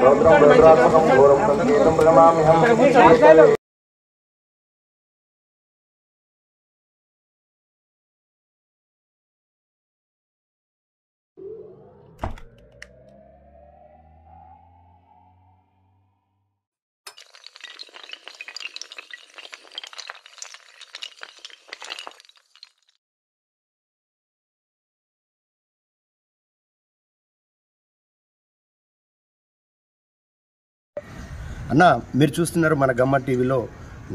రౌద్రం రుద్రాత్మకం ఘోరం సంకేతం ప్రణమామ్యహం. అన్న మీరు చూస్తున్నారు మన గమ్మ టీవీలో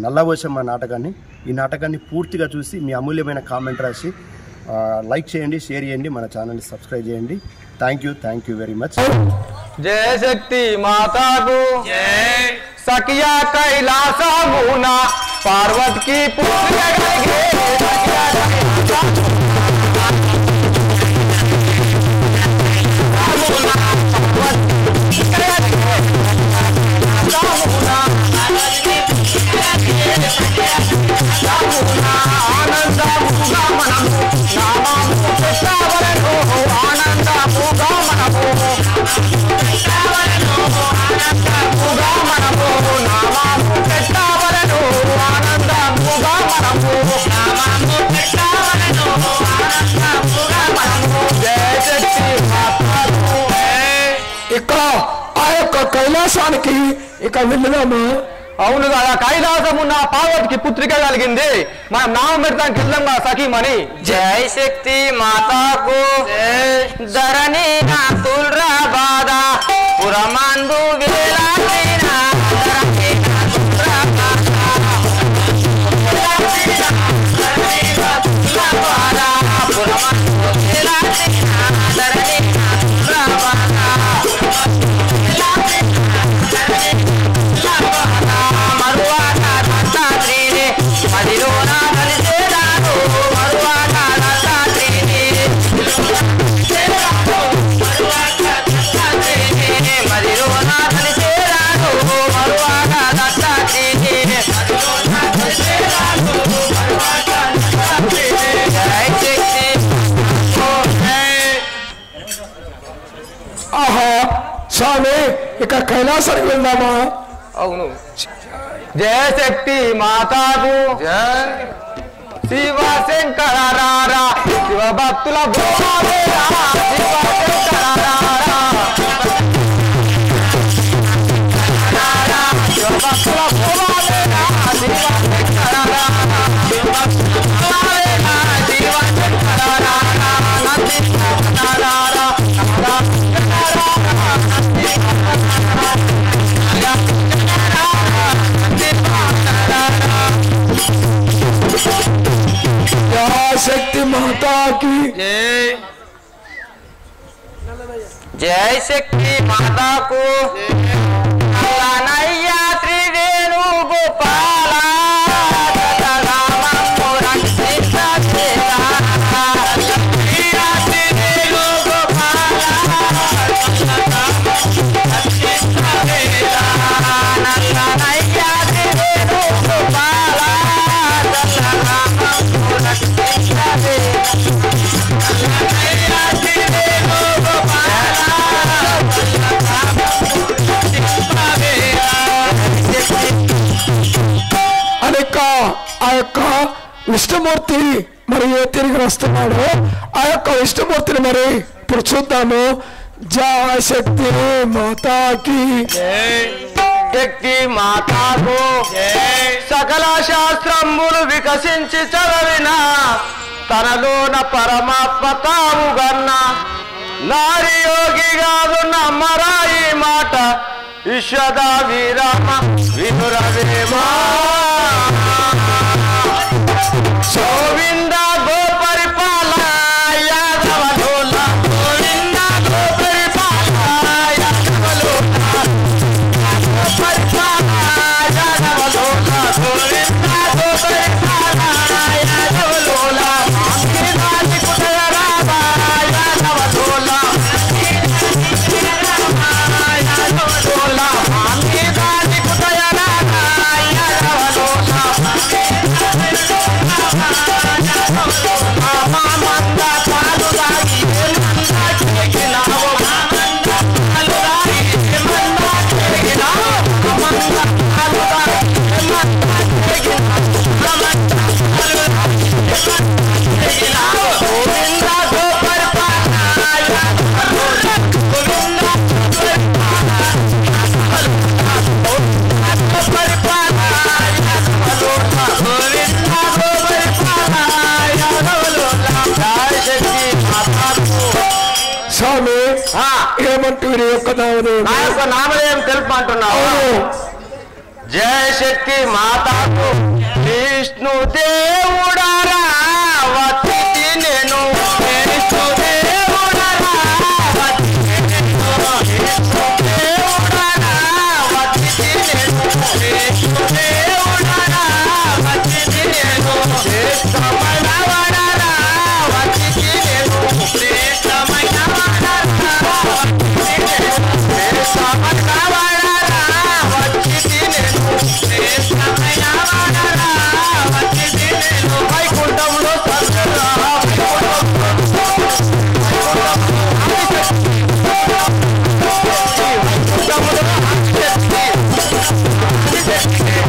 నల్లవోషమ్మ నాటకాన్ని. ఈ నాటకాన్ని పూర్తిగా చూసి మీ అమూల్యమైన కామెంట్ రాసి లైక్ చేయండి, షేర్ చేయండి, మన ఛానల్ని సబ్స్క్రైబ్ చేయండి. Thank you very much. జయ శక్తి మాతాకు సఖియా కైలాస మునా పార్వతికి ఇక్కడ ఆ యొక్క కైలాసానికి ఇక వెళ్ళినాము. అవును కదా, కైలాసం ఉన్న పార్వతికి పుత్రిక కలిగింది. మనం నామం పెడతానికి వెళ్ళంగా సఖీమణి. జై శక్తి మాతాకు ధరణి నా తుల్రా బాధ పురమందు వేలాడినా ధరణి నా తుల్రా బాధ పురమందు వేలాడినా ధరణి నా తుల్రా బాధ మరువాక దత్తాత్రేయుని మదిలోన కలిసేదాను మరువాక దత్తాత్రేయుని మదిలోన కలిసేదాను మరువాక దత్తాత్రేయుని జై శక్తి. ఆహా స్వామి ఇక కైలాసానికి వెళ్దామా? అవును. జయ శక్తి మాతాకు శివ శంకర రారా శివ భక్తుల భోగావేరా శివ శంకర రారా శివ భక్తుల భోగావేరా శివ శంకర రారా శివ భక్తుల భోగావేరా శివ శంకర రారా నంది రారా శక్తి మాతాకి జై శక్తి మాతాకు నయ్యా శ్రీ వేణు గోపాల ఆ యొక్క విష్ణుమూర్తి మరి తిరిగి వస్తున్నాడు. ఆ యొక్క విష్ణుమూర్తిని మరి ఇప్పుడు చూద్దాము. జయ శక్తి మాతాకి శక్తి మాతాకు సకల శాస్త్రములు వికసించి చదివిన తనలోన పరమాత్మ తాము గన్న నారి యోగి కాదు నమ్మరాయి మాట విశ్వద వీరమ వినురవేమా గోవింద గోపరిపాల యాదవలోల గోవింద గోపరిపాల యాదవలోల గోపరిపాల యాదవలోల గోవింద గోపరిపాల యాదవలోల మాంగిరాజి కుటయరామ యాదవలోల యాదవలోల మాంగిరాజి కుటయరామ యాదవలోల ఏమంటారు యొక్క నామదేవం? నా యొక్క నామదేవం తెలుపు అంటున్నావు. జయ శక్తి మాతాకు విష్ణు దేవుడారా వచ్చి నేను విష్ణు దేవుడారా వచ్చి నేను విష్ణు దేవుడారా వచ్చి నేను విష్ణు దేవుడారా వచ్చి నేను శ్రేష్టమైన వాడారా వచ్చి నేను శ్రేష్టమైన వాడారా వచ్చి నేను శ్రేష్టమైన వాడారా వచ్చి నేను శ్రేష్టమైన వాడారా వచ్చి నేను వైకుంఠంలో సంగరా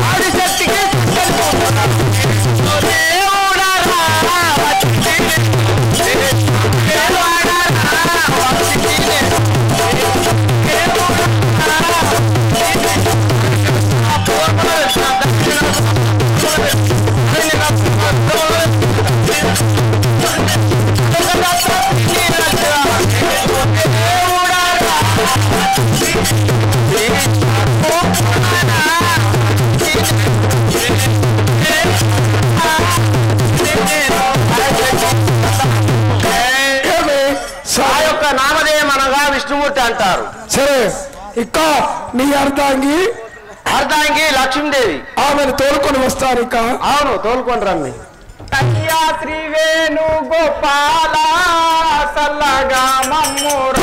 ఆదిశక్తికి నామదేవం అనగా విష్ణుమూర్తి అంటారు. సరే, ఇక నీ అర్ధాంగి లక్ష్మీదేవి ఆమెను తోలుకొని వస్తారు. ఇక అవును, తోలుకొని రమ్మి. అయ్యా శ్రీ వేణు గోపాల సల్లగా మమ్ముర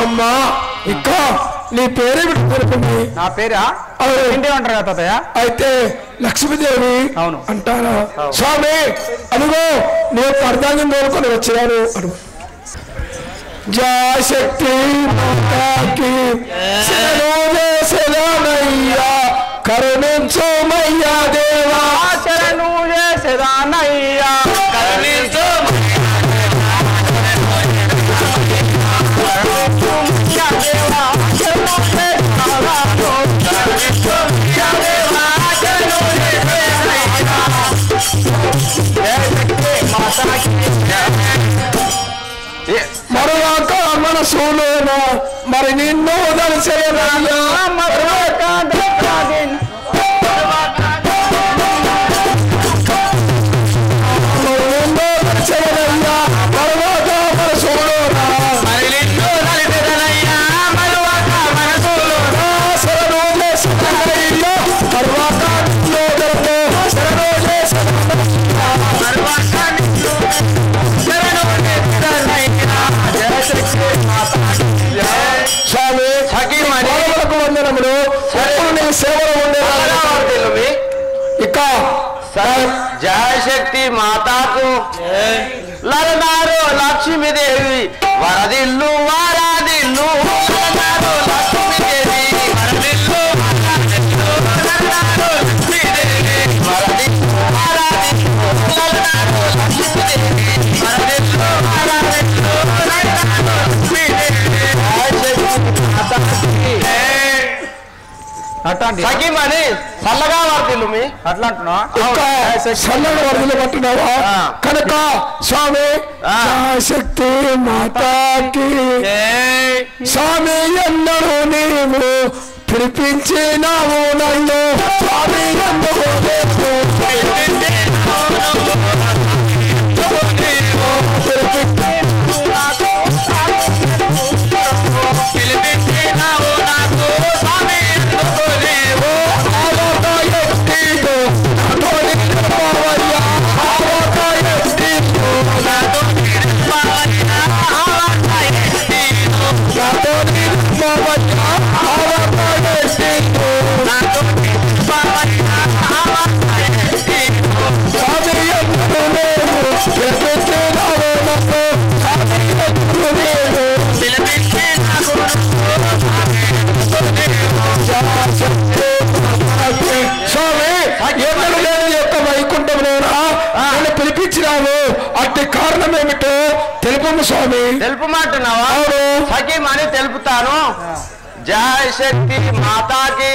అమ్మా, ఇక నీ పేరేమిటి తెలుపుంది? నా పేరా ఇంటి అంటారు కదా తాతయ్య. అయితే లక్ష్మీదేవి అవును అంటారా? స్వామి అడుగో నేను అర్ధాంగం తోలుకొని వచ్చాను. అడుగు. జయ శక్తి మాతాకి శరణయ్యా కరుణించోమయ్యా దేవా శరణు చేసేదానయ్యా కరుణించు మరొక మనసులోన మరి నిన్ను దర్శనయ్యా మరొక జయశక్తి మాతాకు లలనారు లక్ష్మీదేవి వరదిల్లు వారాదిల్లు లలనారు లక్ష్మీదేవి వరదిల్లు వారాదిల్లు లలనారు లక్ష్మీదేవి వరదిల్లు వారాదిల్లు లలనారు లక్ష్మీదేవి వరదిల్లు సఖీమని చల్లగా వర్దిల్లు మీ అట్లా అంటున్నా చల్లగా వరదలు పట్టినావా కనుక స్వామి శక్తి మాతాకి స్వామి ఎన్నడూ నీవు పిలిపించినావు నన్ను స్వామి ఎందుకు పిలిపించినావు అట్టి కారణం ఏమిటో తెలుపము స్వామి. తెలుపమంటున్నావా? సఖీమని తెలుపుతాను. జయ శక్తి మాతాకి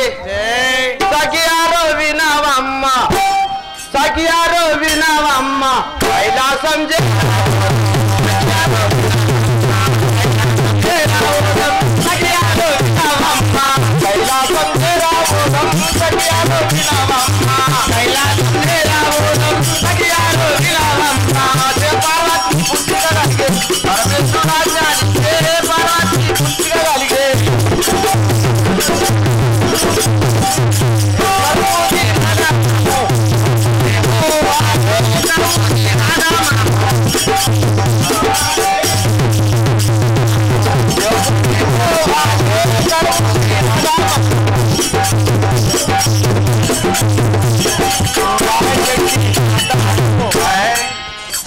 సఖియారో వినవమ్మ సఖియారో వినవమ్మ కైలాసం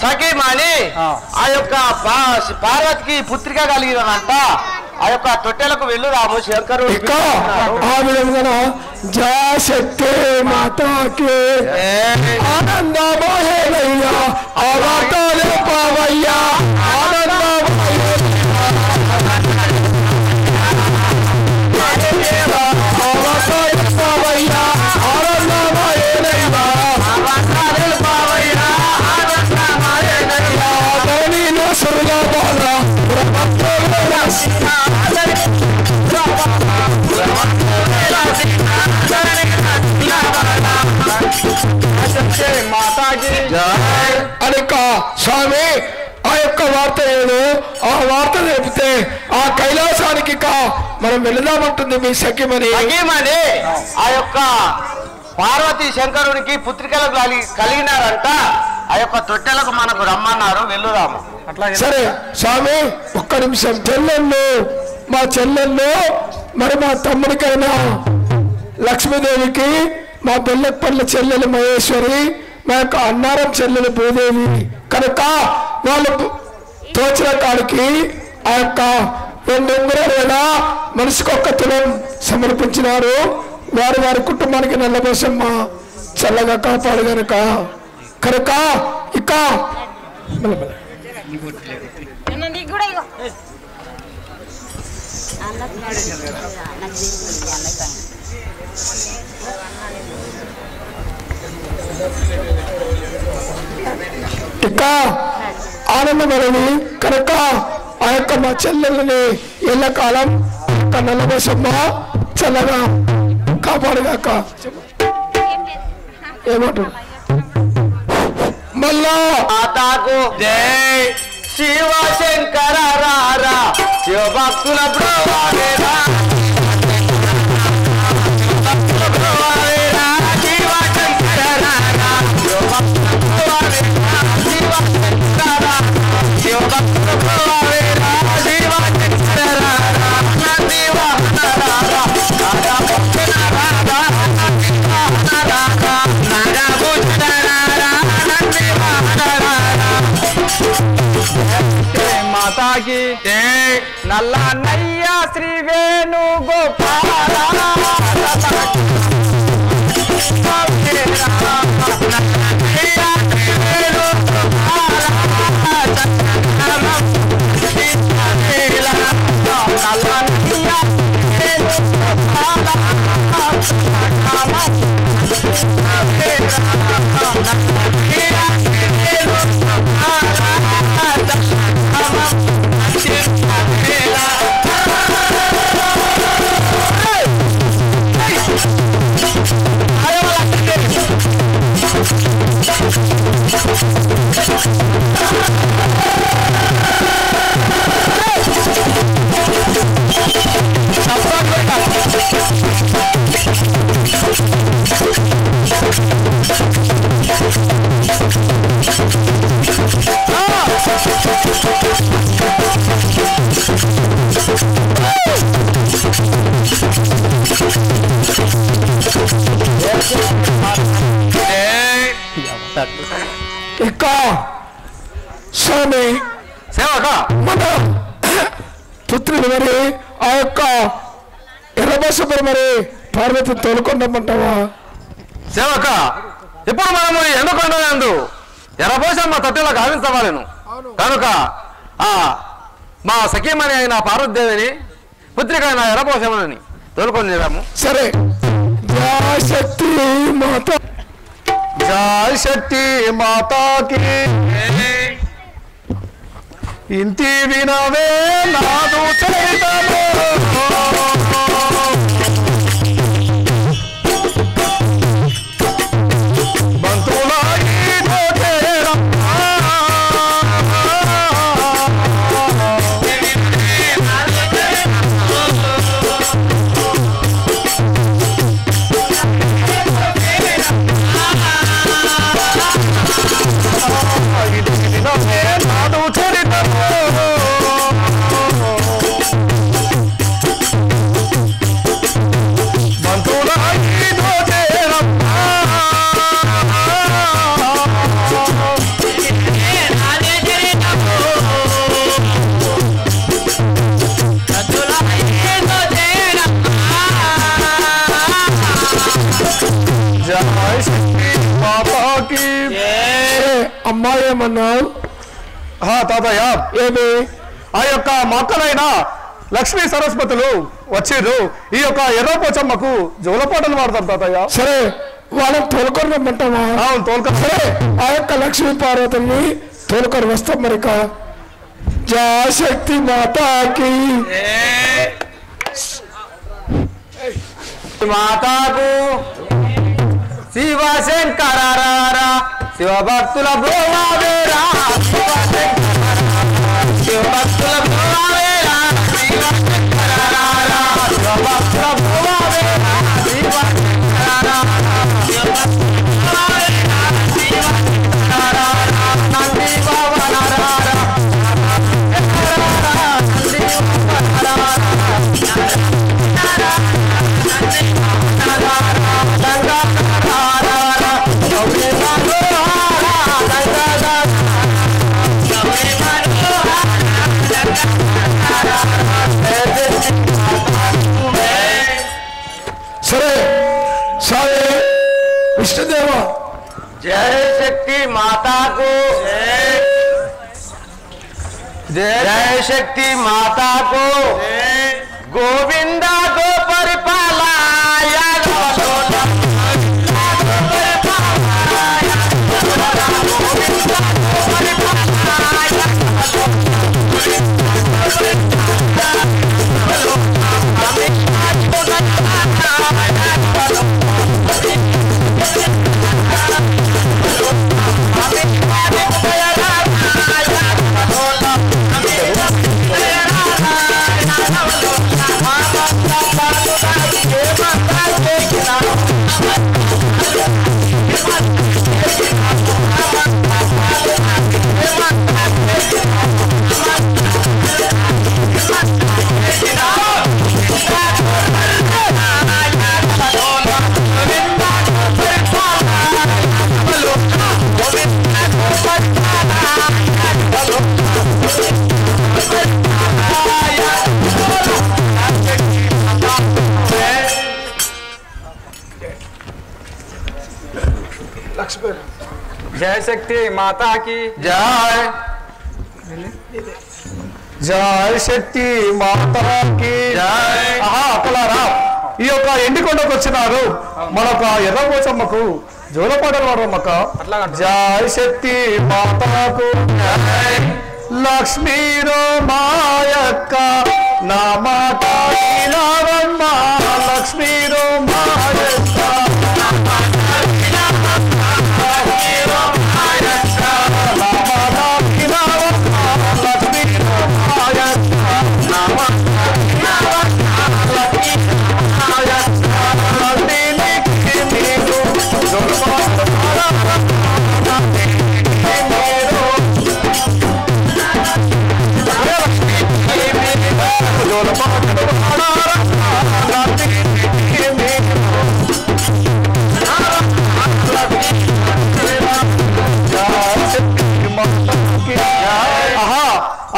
సఖీమని ఆ యొక్క పార్వతికి పుత్రిక కలిగినంట. ఆ యొక్క తొట్టెలకు వెళ్ళు రాము శంకరుడు. ఆ విధంగా శక్తి మాతాకి ఆనందమోహేనయ్యా ఆ వార్తలే పావయ్యా అనిక స్వామి ఆ యొక్క వార్త ఏదో ఆ వార్త చెబితే ఆ కైలాసానికి మనం వెళదామంటుంది మీ సఖీమని. ఆ యొక్క పార్వతి శంకరునికి పుత్రికలకు కలిగినారంట. ఆ యొక్క తొట్టెలకు మనకు రమ్మన్నారు, వెళ్ళుదాము. సరే స్వామి ఒక్క నిమిషం. చెల్లెళ్ళు మా చెల్లెళ్ళు మరి మా తమ్ముడికైనా లక్ష్మీదేవికి మా బెల్లపల్లి చెల్లెలు మహేశ్వరి మా యొక్క అన్నారం చెల్లెలు భూదేవి కనుక వాళ్ళు తోచిన కాడికి ఆ యొక్క 2 ఉంగరాలు మనిషికి 1 తులం సమర్పించినారు. వారి వారి కుటుంబానికి నల్లబోసమ్మ చల్లగా కాపాడు గనుక కనుక ఇక ఇక ఆనందమని కనుక ఆ యొక్క మా చెల్లెల్ని ఎల్లకాలం నల్లబోసమ్మ చల్లగా కాపాడుగాక. ఏమంటారు మళ్ళా మాతాకు జై శివశంకర రారా శివభక్తుల ప్రభావేరా మాతాకి నల్ల నయ్య శ్రీ వేణు గోపాల ఇక స్వామి సేవక మన పుత్రుడు మరి ఆ యొక్క ఎర్రబసపై మరి పార్వతి తోలుకొండమంటావా? సేవక ఇప్పుడు మనము ఎండకొండందు ఎర్రపోసమ్మ తట్టెలకు ఆవించవాలను కనుక ఆ మా సఖీమణి అయిన పార్వతీదేవిని పుత్రిక అయిన ఎర్రపోసమ్మని తోలుకొని రాము. సరే. శక్తి మాత జై శక్తి మాతాకి ఇంటి వినవే నాదు చరితము అమ్మాయి ఏమన్నావు? తాతయ్య ఏమి? ఆ యొక్క మొక్కలైన లక్ష్మీ సరస్వతులు వచ్చిర్రు. ఈ యొక్క ఎర్రపోచమ్మకు జోలపాటలు వాడతాం తాతయ్య. సరే, వాళ్ళని తోలుకొని రమ్మంటావా? అవును తోలుకొని. సరే, ఆ యొక్క లక్ష్మీ పార్వతిని తోలుకొని వస్తాం. మరిక శక్తి మాతాకి మాతాకు శివ శంకర శివ భక్తుల బ్రోవేరా శివ భక్తుల బ్రోవేరా శివ శంకర శివ భక్తుల బ్రోవేరా శివ శంకర శివ భక్తుల శివ శంకర నంది భవన సరే సాయి విష్ణుదేవ जय शक्ति माता को जय शक्ति माता को गोविंदा को परिपाला जय शक्ति माता की जय जय शक्ति माता की जय अकला ఈ యొక్క ఎండికొండకు వచ్చినారు మన యొక్క ఎర్రపోచమ్మకు జోలపాటలు పాడమ్మక్క. జయ శక్తి మాతాకు లక్ష్మీరో మాయక్క నా మాట వినవమ్మ లక్ష్మీరో మాయక్క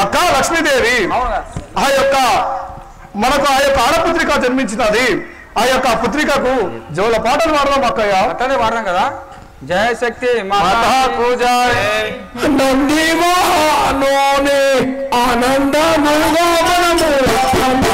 అక్క లక్ష్మీదేవి ఆ యొక్క మనకు ఆ యొక్క ఆడపుత్రిక జన్మించినది. ఆ యొక్క పుత్రికకు జోల పాటలు పాడదాం అక్కయ్య. అట్టనే పాడదాం కదా. జయ శక్తి మాతాకు జయ. నంది వాహనోనే ఆనందముగా మనము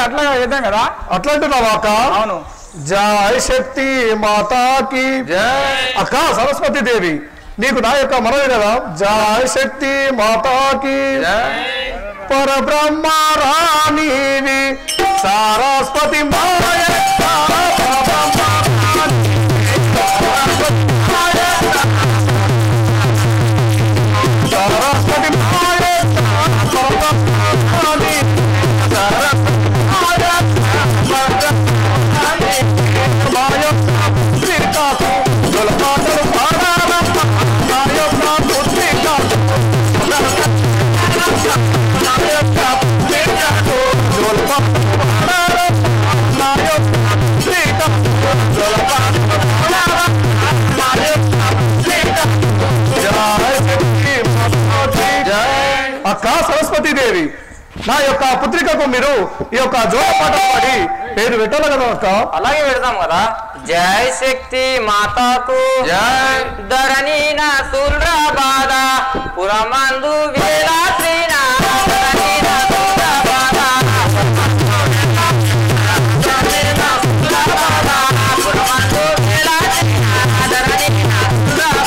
అట్లా చేద్దాం కదా. అట్లా అంటున్నావా అక్క? అవును. జయ శక్తి మాతాకి అక్క సరస్వతి దేవి నీకు నా యొక్క మనవి కదా. జయ శక్తి మాతాకి పరబ్రహ్మ రాణివి సరస్వతి అక్క సరస్వతి దేవి నా యొక్క పుత్రికకు మీరు ఈ యొక్క జోలపాట పాడి పేరు పెట్టాలి కదా అక్క. అలాగే పెడతాం కదా. జయ శక్తి మాతాకు జయ. ధరణి నా తుల్రా బాధ పురమందు వేళ శ్రీనా ధరణి నా తుల్రా బాధ పురమందు వేళ శ్రీనా ధరణి నా తుల్రా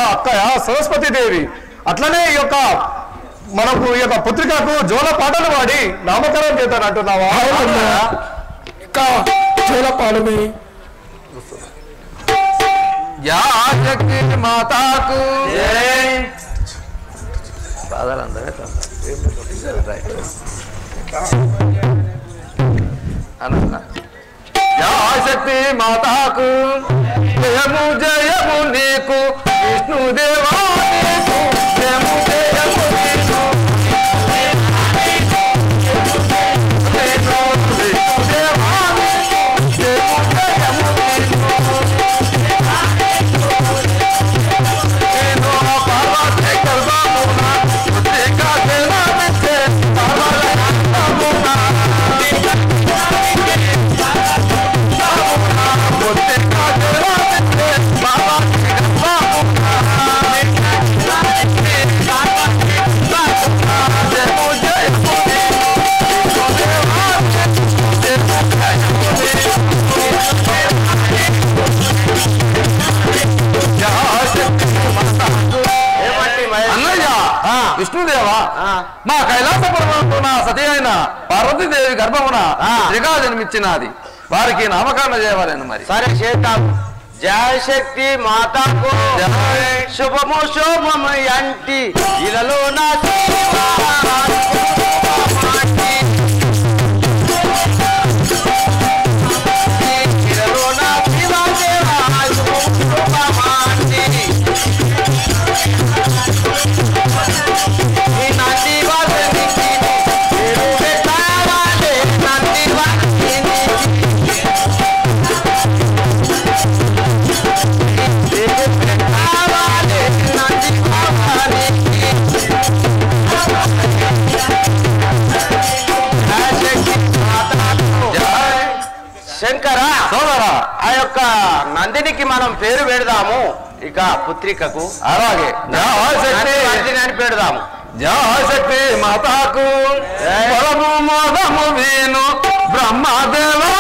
అక్కయ్య సరస్వతి దేవి అట్లనే ఈ యొక్క మనకు ఈ యొక్క పుత్రికకు జోల పాటలు పాడి నామకరణం చేద్దాను అంటున్నావా? జోల పాడమే శక్తి మాతాకు శక్తి మాతాకు జయము జయము నీకు విష్ణుదేవా నీకు జయము జయము నీకు విష్ణుదేవా మా కైలాసపురమున సతి అయిన పార్వతీదేవి గర్భమున త్రిగా జన్మించినది వారికి నామకరణ చేయవాలని మరి సరే చేద్దాం జయ శక్తి మాతాకు శుభము శోభము అంటి ఇలలో నా శంకర సోదరా ఆ యొక్క నందినికి మనం పేరు పెడదాము ఇక పుత్రికకు అలాగే నందిని అని పెడదాము జయశక్తి మాతాకు పొలము మోదము వీను బ్రహ్మదేవా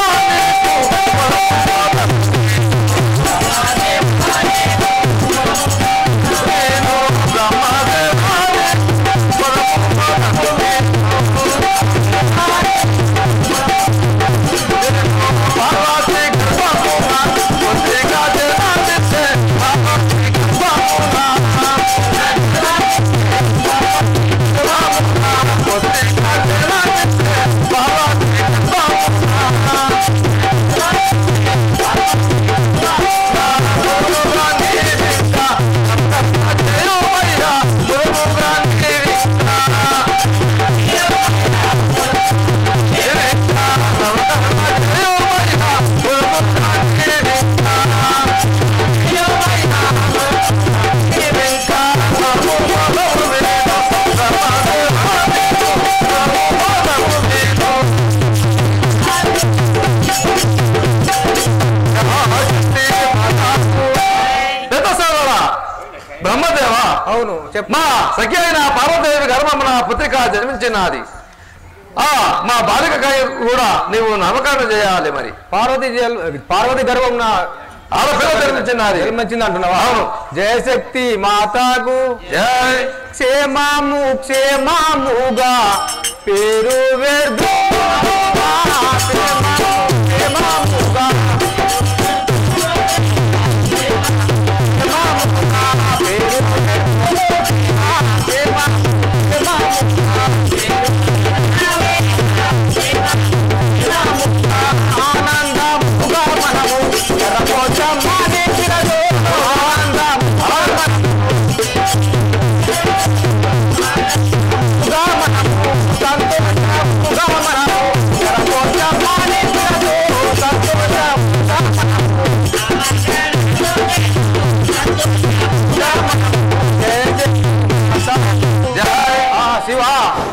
బ్రహ్మదేవా అవును మా సఖి అయిన పార్వతీదేవి గర్భమున పుత్రిక జన్మించినది మా బాలికకై కూడా నీవు నామకరణం చేయాలి మరి పార్వతి గర్భం ఆడపిల్ల జన్మించింది అంటున్నావా? అవును. జయశక్తి మాతాకు జై క్షేమము క్షేమముగా పేరు వేర్దు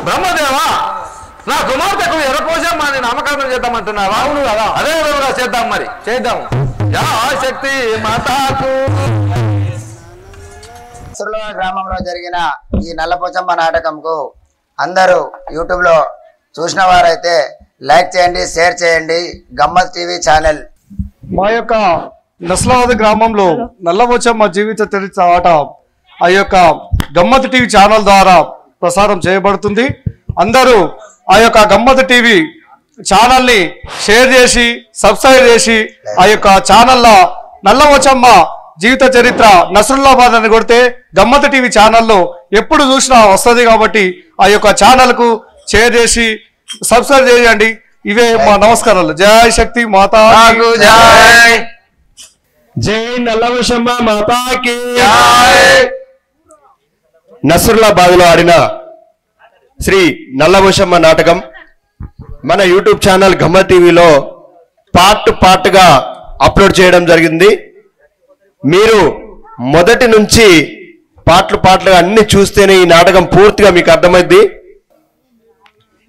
బ్రహ్మదేవా నా కుమార్తెకు ఎర్రపోషమ్మ అని నామకరణం చేద్దామంటున్నావా? అవును కదా. అదే విధంగా చేద్దాం మరి చేద్దాం. శక్తి మాతాకు గ్రామంలో జరిగిన ఈ నల్లపోచమ్మ నాటకంకు అందరూ యూట్యూబ్ లో చూసిన వారైతే లైక్ చేయండి, షేర్ చేయండి. గమ్మత్ టీవీ ఛానల్. మా యొక్క నస్లావతి గ్రామంలో నల్లపోచమ్మ జీవిత చరిత్ర ఆట ఆ యొక్క గమ్మత్ టీవీ ఛానల్ ద్వారా ప్రసారం చేయబడుతుంది. అందరూ ఆ యొక్క గమ్మత్ టీవీ ఛానల్ని షేర్ చేసి సబ్స్క్రైబ్ చేసి ఆ యొక్క ఛానల్లో నల్లపోచమ్మ జీవిత చరిత్ర నస్రుల్లాబాద్ అని కొడితే గమ్మత్ టీవీ ఛానల్లో ఎప్పుడు చూసినా వస్తుంది కాబట్టి ఆ యొక్క ఛానల్కు షేర్ చేసి సబ్స్క్రైబ్ చేయండి. ఇవే మా నమస్కారాలు. జై శక్తి మాతా జై జై నల్లపోచమ్మ మాతాకి నస్రుల్లాబాద్లో ఆడిన శ్రీ నల్లపోచమ్మ నాటకం మన యూట్యూబ్ ఛానల్ గమ్మత్ టీవీలో పార్ట్గా అప్లోడ్ చేయడం జరిగింది. మీరు మొదటి నుంచి పాటలుగా అన్ని చూస్తేనే ఈ నాటకం పూర్తిగా మీకు అర్థమైంది.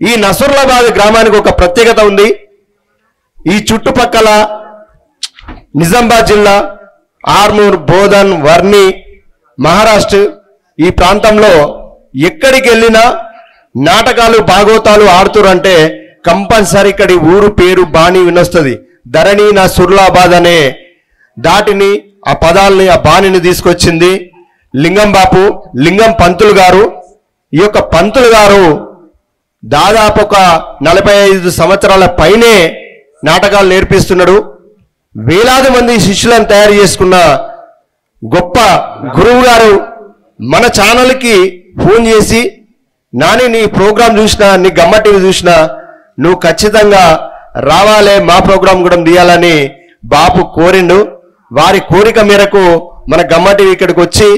ఈ నస్రుల్లాబాద్ గ్రామానికి ఒక ప్రత్యేకత ఉంది. ఈ చుట్టుపక్కల నిజామాబాద్ జిల్లా, ఆర్మూర్, బోధన్, వర్ని, మహారాష్ట్ర ఈ ప్రాంతంలో ఎక్కడికి వెళ్ళినా నాటకాలు భాగవతాలు ఆడుతురంటే కంపల్సరీ ఇక్కడి ఊరు పేరు బాణి వినొస్తుంది. ధరణి నస్రుల్లాబాద్ అనే దాటిని ఆ పదాలని ఆ బాణిని తీసుకొచ్చింది లింగం పంతులు గారు. ఈ యొక్క పంతులు గారు దాదాపు ఒక 45 సంవత్సరాల పైనే నాటకాలు నేర్పిస్తున్నాడు. వేలాది మంది శిష్యులను తయారు చేసుకున్న గొప్ప గురువు గారు మన ఛానల్కి ఫోన్ చేసి, నాని నీ ప్రోగ్రాం చూసినా, నీ గమ్మ టీవీ చూసినా, నువ్వు ఖచ్చితంగా రావాలే, మా ప్రోగ్రాం కూడా తీయాలని బాపు కోరిండు. వారి కోరిక మేరకు మన గమ్మ టీవీ ఇక్కడికి వచ్చి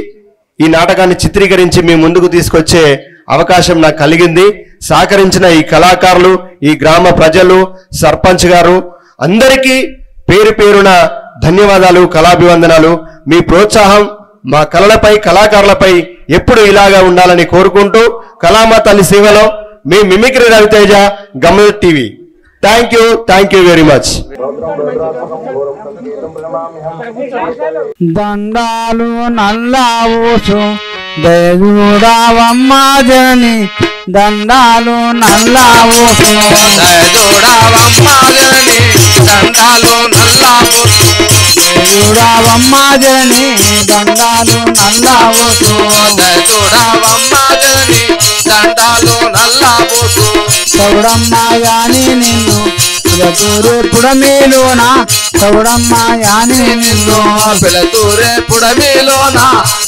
ఈ నాటకాన్ని చిత్రీకరించి మీ ముందుకు తీసుకొచ్చే అవకాశం నాకు కలిగింది. సహకరించిన ఈ కళాకారులు, ఈ గ్రామ ప్రజలు, సర్పంచ్ గారు అందరికీ పేరు పేరున ధన్యవాదాలు, కళాభివందనాలు. మీ ప్రోత్సాహం మా కళలపై, కళాకారులపై ఎప్పుడు ఇలాగా ఉండాలని కోరుకుంటూ, కళామ తల్లి సేవలో మీ mimicry Raviteja, Gamma TV. Thank you very much. దండాలు నల్లావోసు దయచూడవమ్మ జనని, దండాలు నల్లావోసు దయచూడవమ్మ జనని, దండాలు నల్లావోసు దయచూడవమ్మ జనని, దండాలు నల్లావోసు దయచూడవమ్మ జనని, దండాలు నల్లావోసు చౌడమ్మ యాని నిన్ను పిలతూరే పుడమేలోన, చౌడమ్మ యాని నిన్ను పిలతూరే పుడమేలోన,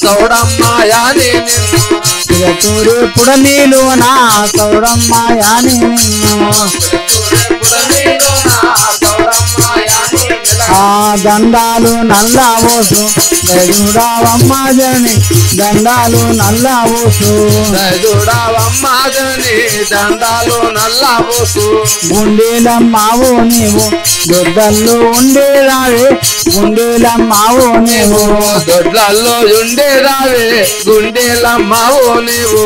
చౌడమ్మ యాని నిన్ను పిలతూరే పుడమేలోన, చౌడమ్మ యాని నిన్ను ఆ దండాలు నల్లావోసు దయచూడవమ్మ జనని, దండాలు నల్లావోసు దయచూడవమ్మ జనని, దండాలు నల్లావోసు గుండెలమ్మావో నీవు దొడ్డల్లో ఉండేరావే, గుండెలమ్మావో నీవు దొడ్లల్లో ఉండేరావే, గుండెలమ్మావో నీవు